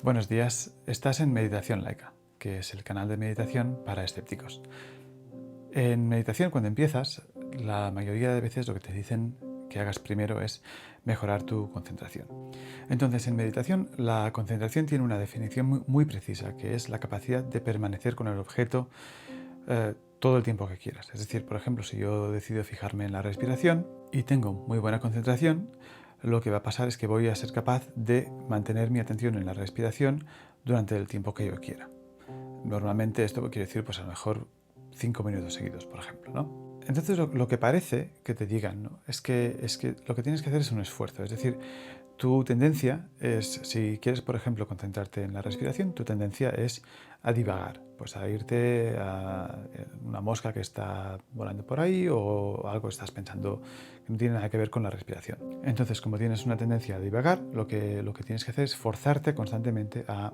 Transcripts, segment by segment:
Buenos días, estás en Meditación Laica, que es el canal de meditación para escépticos. En meditación, cuando empiezas, la mayoría de veces lo que te dicen que hagas primero es mejorar tu concentración. Entonces, en meditación, la concentración tiene una definición muy precisa, que es la capacidad de permanecer con el objeto todo el tiempo que quieras. Es decir, por ejemplo, si yo decido fijarme en la respiración y tengo muy buena concentración, lo que va a pasar es que voy a ser capaz de mantener mi atención en la respiración durante el tiempo que yo quiera. Normalmente esto quiere decir, pues a lo mejor 5 minutos seguidos, por ejemplo, ¿no? Entonces lo que parece que te digan, ¿no? es que lo que tienes que hacer es un esfuerzo. Es decir, tu tendencia es, si quieres, por ejemplo, concentrarte en la respiración, tu tendencia es a divagar, pues a irte a una mosca que está volando por ahí o algo que estás pensando que no tiene nada que ver con la respiración. Entonces, como tienes una tendencia a divagar, lo que tienes que hacer es forzarte constantemente a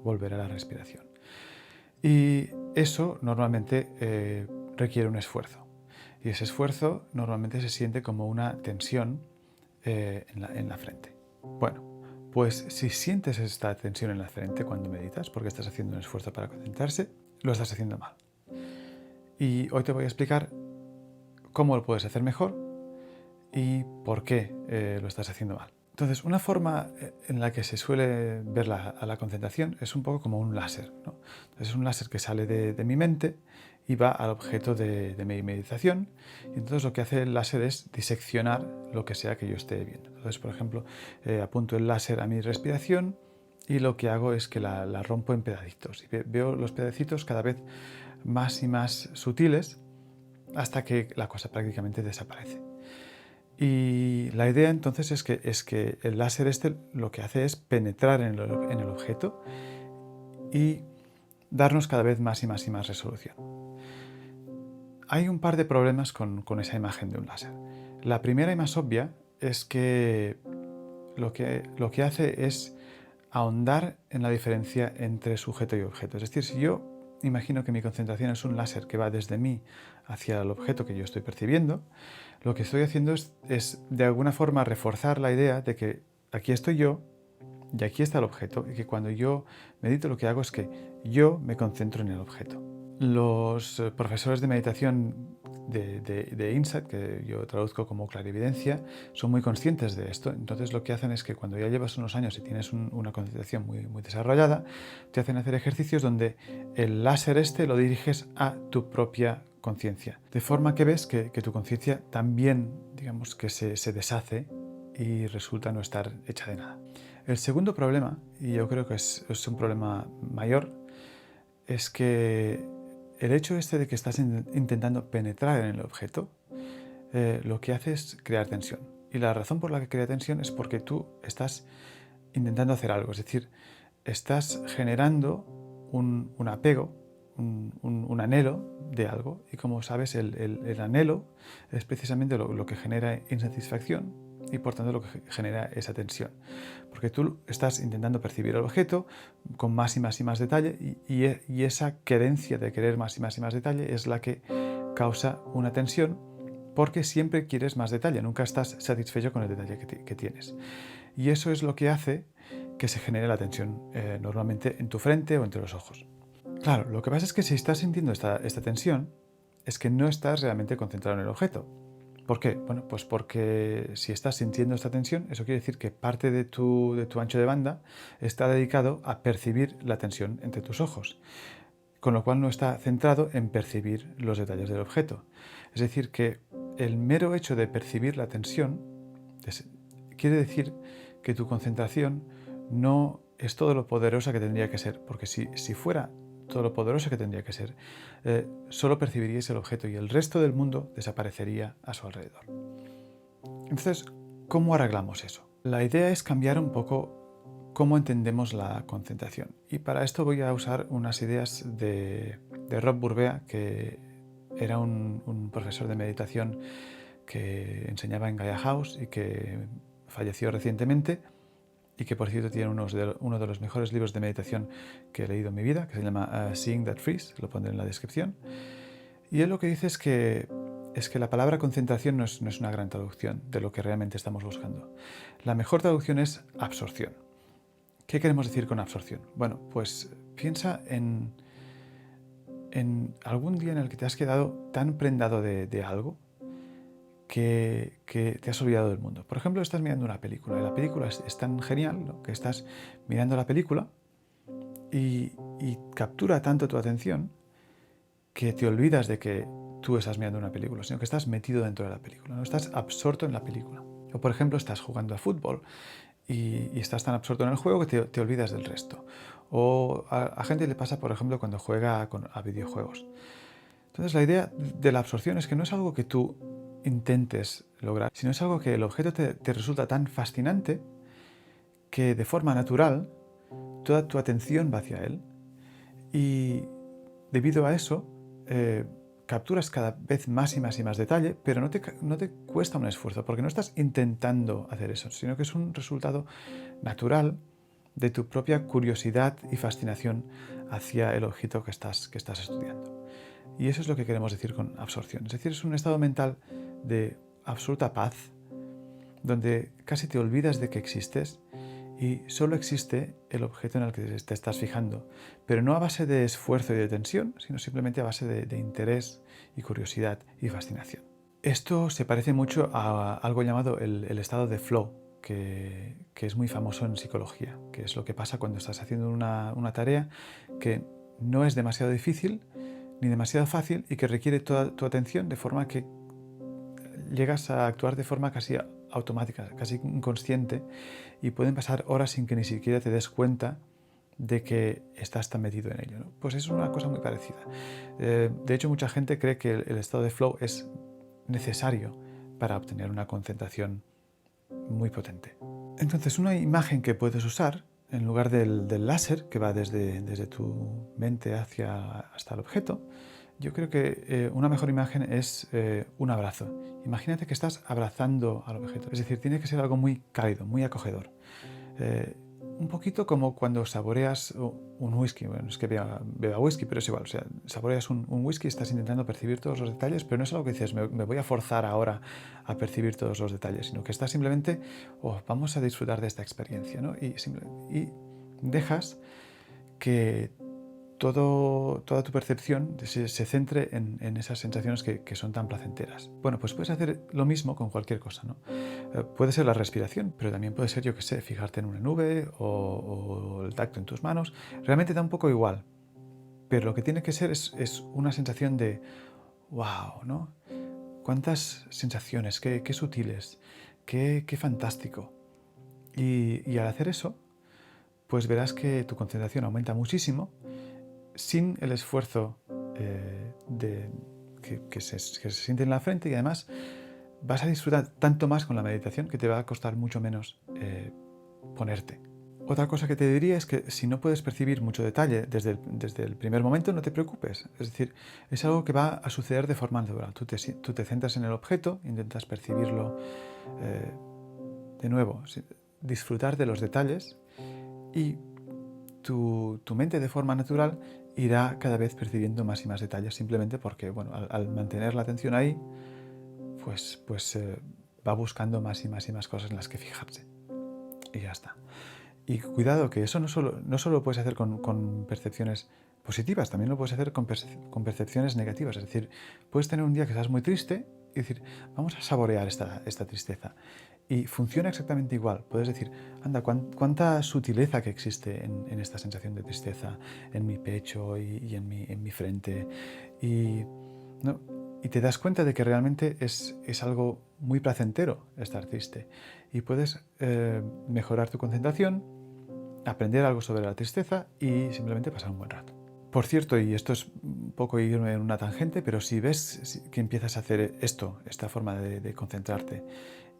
volver a la respiración. Y eso normalmente requiere un esfuerzo. Y ese esfuerzo normalmente se siente como una tensión en la frente. Bueno, pues si sientes esta tensión en la frente cuando meditas, porque estás haciendo un esfuerzo para concentrarse, lo estás haciendo mal. Y hoy te voy a explicar cómo lo puedes hacer mejor y por qué lo estás haciendo mal. Entonces, una forma en la que se suele ver a la concentración es un poco como un láser, ¿no? Entonces, es un láser que sale de mi mente y va al objeto de mi meditación. Y entonces lo que hace el láser es diseccionar lo que sea que yo esté viendo. Entonces, por ejemplo, apunto el láser a mi respiración y lo que hago es que la rompo en pedacitos. Y veo los pedacitos cada vez más y más sutiles hasta que la cosa prácticamente desaparece. Y la idea entonces es que el láser este lo que hace es penetrar en el objeto y darnos cada vez más y más y más resolución. Hay un par de problemas con esa imagen de un láser. La primera y más obvia es que lo que hace es ahondar en la diferencia entre sujeto y objeto. Es decir, si yo imagino que mi concentración es un láser que va desde mí hacia el objeto que yo estoy percibiendo, lo que estoy haciendo es de alguna forma reforzar la idea de que aquí estoy yo y aquí está el objeto, y que cuando yo medito lo que hago es que yo me concentro en el objeto. Los profesores de meditación de Insight, que yo traduzco como clarividencia, son muy conscientes de esto. Entonces lo que hacen es que cuando ya llevas unos años y tienes una concentración muy desarrollada, te hacen hacer ejercicios donde el láser este lo diriges a tu propia conciencia. De forma que ves que tu conciencia también, digamos, que se deshace y resulta no estar hecha de nada. El segundo problema, y yo creo que es un problema mayor, es que el hecho este de que estás intentando penetrar en el objeto, lo que hace es crear tensión. Y la razón por la que crea tensión es porque tú estás intentando hacer algo, es decir, estás generando un apego, un anhelo de algo, y como sabes, el anhelo es precisamente lo que genera insatisfacción y por tanto lo que genera esa tensión. Porque tú estás intentando percibir el objeto con más y más y más detalle y esa querencia de querer más y más y más detalle es la que causa una tensión porque siempre quieres más detalle, nunca estás satisfecho con el detalle que tienes. Y eso es lo que hace que se genere la tensión normalmente en tu frente o entre los ojos. Claro, lo que pasa es que si estás sintiendo esta tensión, es que no estás realmente concentrado en el objeto. ¿Por qué? Bueno, pues porque si estás sintiendo esta tensión, eso quiere decir que parte de tu ancho de banda está dedicado a percibir la tensión entre tus ojos, con lo cual no está centrado en percibir los detalles del objeto. Es decir, que el mero hecho de percibir la tensión quiere decir que tu concentración no es todo lo poderosa que tendría que ser, porque si fuera todo lo poderosa que tendría que ser, solo percibiríais el objeto y el resto del mundo desaparecería a su alrededor. Entonces, ¿cómo arreglamos eso? La idea es cambiar un poco cómo entendemos la concentración. Y para esto voy a usar unas ideas de Rob Burbea, que era un profesor de meditación que enseñaba en Gaia House y que falleció recientemente, y que por cierto tiene uno de los mejores libros de meditación que he leído en mi vida, que se llama Seeing That Freeze, lo pondré en la descripción. Y él lo que dice es que la palabra concentración no es una gran traducción de lo que realmente estamos buscando. La mejor traducción es absorción, ¿Qué queremos decir con absorción? Bueno, pues piensa en algún día en el que te has quedado tan prendado de algo que te has olvidado del mundo. Por ejemplo, estás mirando una película y la película es tan genial, ¿no?, que estás mirando la película y captura tanto tu atención que te olvidas de que tú estás mirando una película, sino que estás metido dentro de la película, ¿no? Estás absorto en la película. O por ejemplo, estás jugando a fútbol y estás tan absorto en el juego que te olvidas del resto. O a gente le pasa, por ejemplo, cuando juega a videojuegos. Entonces la idea de la absorción es que no es algo que tú intentes lograr, sino es algo que el objeto te resulta tan fascinante que de forma natural toda tu atención va hacia él y debido a eso capturas cada vez más y más y más detalle, pero no te cuesta un esfuerzo porque no estás intentando hacer eso, sino que es un resultado natural de tu propia curiosidad y fascinación hacia el objeto que estás estudiando. Y eso es lo que queremos decir con absorción. Es decir, es un estado mental de absoluta paz, donde casi te olvidas de que existes y solo existe el objeto en el que te estás fijando, pero no a base de esfuerzo y de tensión, sino simplemente a base de interés y curiosidad y fascinación. Esto se parece mucho a algo llamado el estado de flow, que es muy famoso en psicología, que es lo que pasa cuando estás haciendo una tarea que no es demasiado difícil ni demasiado fácil y que requiere toda tu atención, de forma que llegas a actuar de forma casi automática, casi inconsciente, y pueden pasar horas sin que ni siquiera te des cuenta de que estás tan metido en ello, ¿no? Pues es una cosa muy parecida. De hecho, mucha gente cree que el estado de flow es necesario para obtener una concentración muy potente. Entonces, una imagen que puedes usar en lugar del láser que va desde tu mente hasta el objeto, yo creo que una mejor imagen es un abrazo. Imagínate que estás abrazando al objeto, es decir, tiene que ser algo muy cálido, muy acogedor. Un poquito como cuando saboreas un whisky. Bueno, es que beba whisky, pero es igual. O sea, saboreas un whisky y estás intentando percibir todos los detalles, pero no es algo que dices, me voy a forzar ahora a percibir todos los detalles, sino que estás simplemente, vamos a disfrutar de esta experiencia, ¿no? Y dejas que toda tu percepción se centre en esas sensaciones que son tan placenteras. Bueno, pues puedes hacer lo mismo con cualquier cosa, ¿no? Puede ser la respiración, pero también puede ser, yo qué sé, fijarte en una nube o el tacto en tus manos. Realmente da un poco igual, pero lo que tiene que ser es una sensación de wow, ¿no? Cuántas sensaciones, qué sutiles, qué fantástico. Y al hacer eso, pues verás que tu concentración aumenta muchísimo sin el esfuerzo que se siente en la frente, y además vas a disfrutar tanto más con la meditación que te va a costar mucho menos ponerte. Otra cosa que te diría es que si no puedes percibir mucho detalle desde el primer momento, no te preocupes. Es decir, es algo que va a suceder de forma natural. Tú te centras en el objeto, intentas percibirlo de nuevo, disfrutar de los detalles, y tu mente de forma natural irá cada vez percibiendo más y más detalles, simplemente porque, bueno, al mantener la atención ahí, pues va buscando más y más y más cosas en las que fijarse. Y ya está. Y cuidado, que eso no solo lo puedes hacer con percepciones positivas, también lo puedes hacer con percepciones negativas. Es decir, puedes tener un día que estás muy triste y decir, vamos a saborear esta tristeza. Y funciona exactamente igual. Puedes decir, anda, cuánta sutileza que existe en esta sensación de tristeza, en mi pecho y en mi frente. Y te das cuenta de que realmente es algo muy placentero estar triste. Y puedes mejorar tu concentración, aprender algo sobre la tristeza y simplemente pasar un buen rato. Por cierto, y esto es un poco irme en una tangente, pero si ves que empiezas a hacer esta forma de concentrarte,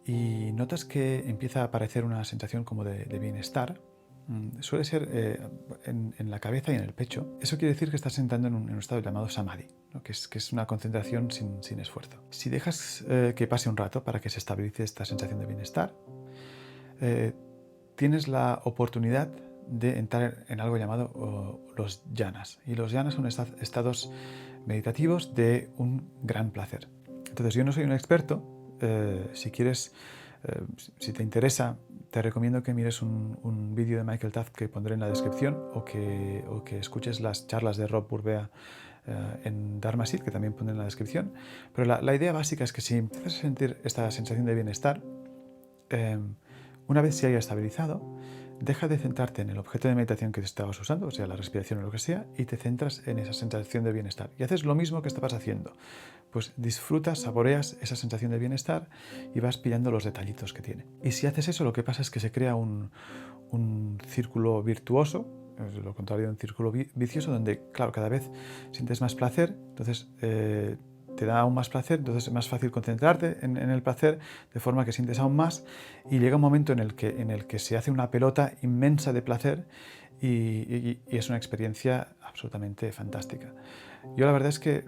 y notas que empieza a aparecer una sensación como de bienestar, suele ser en la cabeza y en el pecho. Eso quiere decir que estás entrando en un estado llamado samadhi, ¿no? que es una concentración sin esfuerzo. Si dejas que pase un rato para que se estabilice esta sensación de bienestar, tienes la oportunidad de entrar en algo llamado los jhanas. Y los jhanas son estados meditativos de un gran placer. Entonces, yo no soy un experto. Si quieres, si te interesa, te recomiendo que mires un vídeo de Michael Taft que pondré en la descripción o que escuches las charlas de Rob Burbea en Dharma Seed, que también pondré en la descripción. Pero la idea básica es que si empiezas a sentir esta sensación de bienestar, una vez se haya estabilizado, deja de centrarte en el objeto de meditación que estabas usando, o sea, la respiración o lo que sea, y te centras en esa sensación de bienestar. Y haces lo mismo que estabas haciendo. Pues disfrutas, saboreas esa sensación de bienestar y vas pillando los detallitos que tiene. Y si haces eso, lo que pasa es que se crea un círculo virtuoso, es lo contrario de un círculo vicioso, donde, claro, cada vez sientes más placer, entonces te da aún más placer, entonces es más fácil concentrarte en el placer, de forma que sientes aún más, y llega un momento en el que se hace una pelota inmensa de placer y es una experiencia absolutamente fantástica. Yo la verdad es que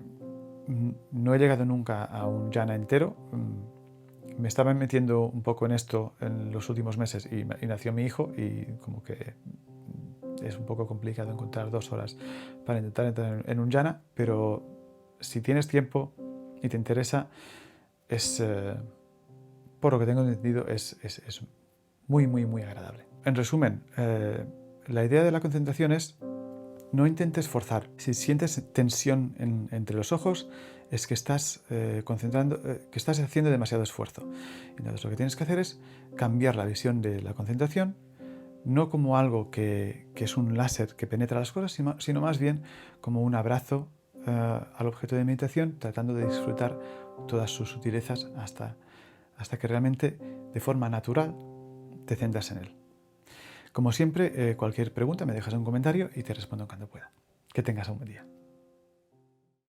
no he llegado nunca a un jhana entero. Me estaba metiendo un poco en esto en los últimos meses y nació mi hijo y como que es un poco complicado encontrar 2 horas para intentar entrar en un jhana, pero si tienes tiempo y te interesa, por lo que tengo entendido, es muy, muy, muy agradable. En resumen, la idea de la concentración es: no intentes forzar. Si sientes tensión entre los ojos, es que estás concentrando, que estás haciendo demasiado esfuerzo. Entonces lo que tienes que hacer es cambiar la visión de la concentración, no como algo que es un láser que penetra las cosas, sino más bien como un abrazo al objeto de meditación, tratando de disfrutar todas sus sutilezas hasta que realmente, de forma natural, te centras en él. Como siempre, cualquier pregunta me dejas un comentario y te respondo cuando pueda. Que tengas un buen día.